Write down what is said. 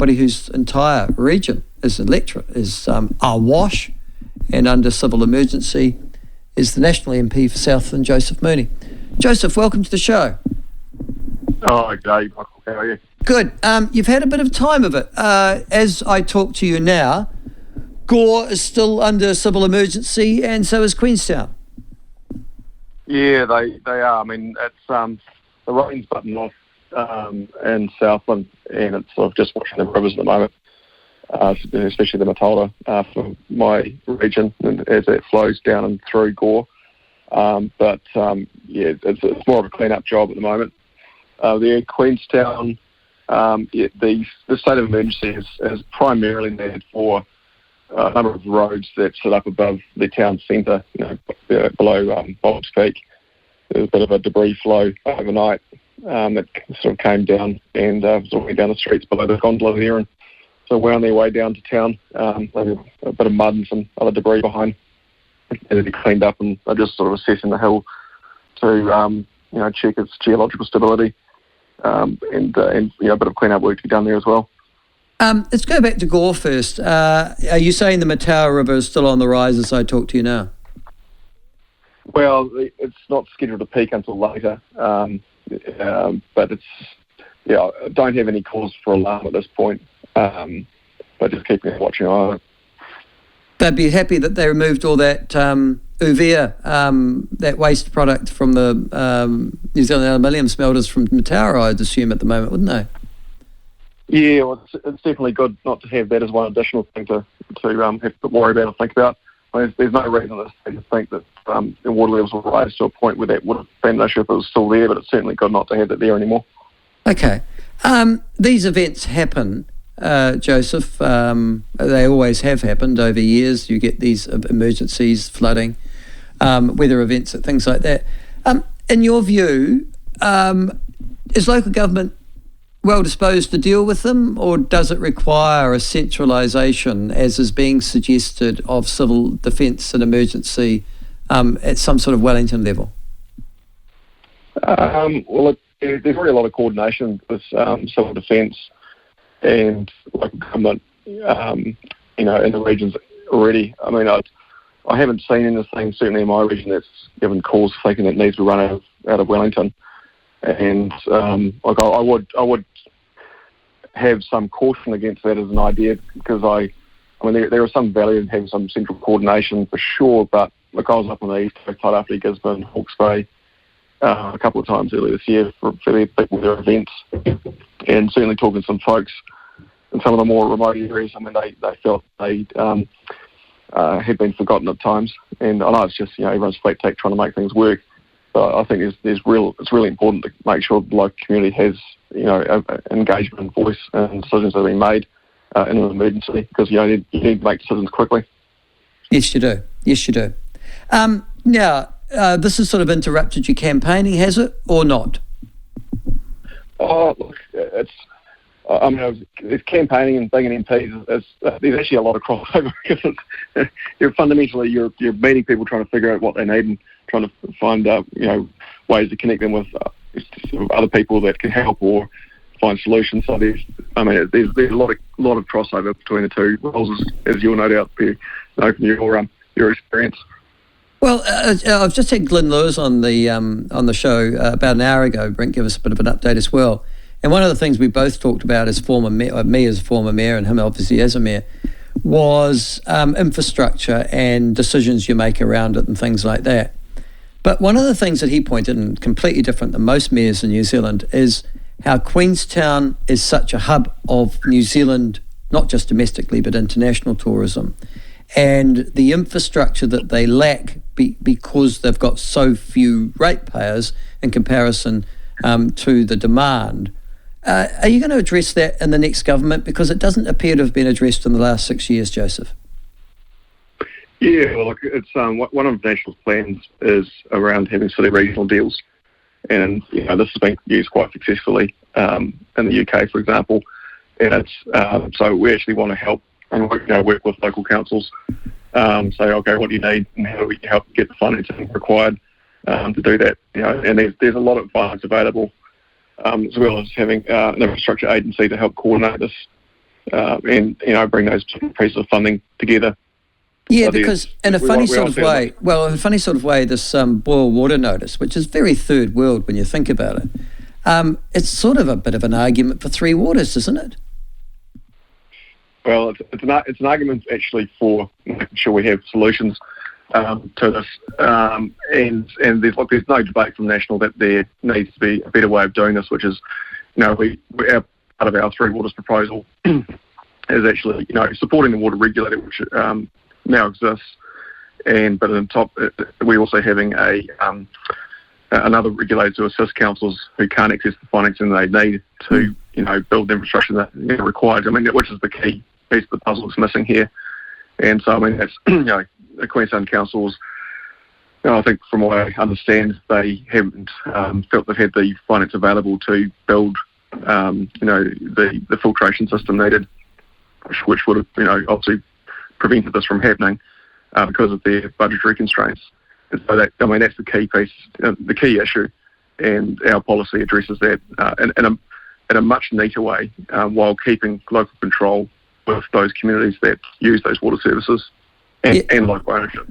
somebody whose entire region is awash and under civil emergency, is the National MP for Southland, Joseph Mooney. Joseph, welcome to the show. Oh, okay, Michael, how are you? Good. You've had a bit of time of it. As I talk to you now, Gore is still under civil emergency, and so is Queenstown. Yeah, they are. I mean, it's the rain's button off in Southland, and it's sort of just watching the rivers at the moment, especially the Mattar for my region, and as it flows down and through Gore. But it's more of a clean-up job at the moment. The Queenstown, the state of emergency is primarily needed for a number of roads that sit up above the town centre, below Bob's Peak. There was a bit of a debris flow overnight that sort of came down and was all the way down the streets below the gondola there, and so wound their way down to town. Maybe a bit of mud and some other debris behind. It had to be cleaned up, and they're just sort of assessing the hill to check its geological stability, and a bit of clean-up work to be done there as well. Let's go back to Gore first. Are you saying the Mattar River is still on the rise as I talk to you now? Well, it's not scheduled to peak until later, but I don't have any cause for alarm at this point, but just keeping a watching eye on it. They'd be happy that they removed all that UVEA, that waste product from the New Zealand Aluminium smelters from Mattar, I'd assume, at the moment, wouldn't they? Yeah, well, it's definitely good not to have that as one additional thing to have to worry about or think about. I mean, there's no reason at this stage to think that the water levels will rise to a point where that would have been an issue if it was still there, but it's certainly good not to have that there anymore. Okay. These events happen, Joseph. They always have happened over years. You get these emergencies, flooding, weather events, and things like that. In your view, is local government well disposed to deal with them, or does it require a centralisation, as is being suggested, of civil defence and emergency at some sort of Wellington level? There's already a lot of coordination with civil defence and local government, in the regions already. I mean, I haven't seen anything, certainly in my region, that's given cause for thinking that needs to run out of Wellington. And I would have some caution against that as an idea, because there is some value in having some central coordination for sure. But I was up on the east coast, after Gisborne, Hawke's Bay, a couple of times earlier this year for their people, their events, and certainly talking to some folks in some of the more remote areas. I mean, they felt they had been forgotten at times, and I know it's just everyone's flat tack trying to make things work. But I think it's really important to make sure the local community has engagement and voice and decisions that are being made in an emergency, because you need to make decisions quickly. Yes, you do. Now, this has sort of interrupted your campaigning, has it, or not? Oh, look, it's campaigning and being an MP. There's actually a lot of crossover, because you're meeting people, trying to figure out what they need and trying to find ways to connect them with other people that can help or find solutions. So there's a lot of crossover between the two roles, as you'll no doubt know from your experience. Well, I've just had Glyn Lewis on the show about an hour ago. Brent gave us a bit of an update as well. And one of the things we both talked about as me as a former mayor and him obviously as a mayor, was infrastructure and decisions you make around it and things like that. But one of the things that he pointed, and completely different than most mayors in New Zealand, is how Queenstown is such a hub of New Zealand, not just domestically but international tourism, and the infrastructure that they lack because they've got so few ratepayers in comparison to the demand. Are you going to address that in the next government? Because it doesn't appear to have been addressed in the last 6 years, Joseph. Yeah, well, look, it's one of National's plans is around having city regional deals, and this has been used quite successfully in the UK, for example. And it's so we actually want to help and work with local councils. Say, okay, what do you need, and how do we help get the financing required to do that? And there's a lot of finance available, as well as having an infrastructure agency to help coordinate this and bring those two pieces of funding together. Yeah, So because in a funny sort of way, this boil water notice, which is very third world when you think about it, it's sort of a bit of an argument for three waters, isn't it? Well, it's an argument actually for making sure we have solutions to this, and there's no debate from national that there needs to be a better way of doing this, which is, part of our three waters proposal is actually supporting the water regulator, which now exists, but on top we're also having another regulator to assist councils who can't access the financing they need to build the infrastructure that required. Which is the key piece of the puzzle that's missing here. And so that's the Queensland councils. I think from what I understand, they haven't felt they've had the finance available to build the filtration system needed, which would have obviously prevented this from happening because of their budgetary constraints. And so that's the key piece, the key issue, and our policy addresses that in a much neater way, while keeping local control with those communities that use those water services and local ownership.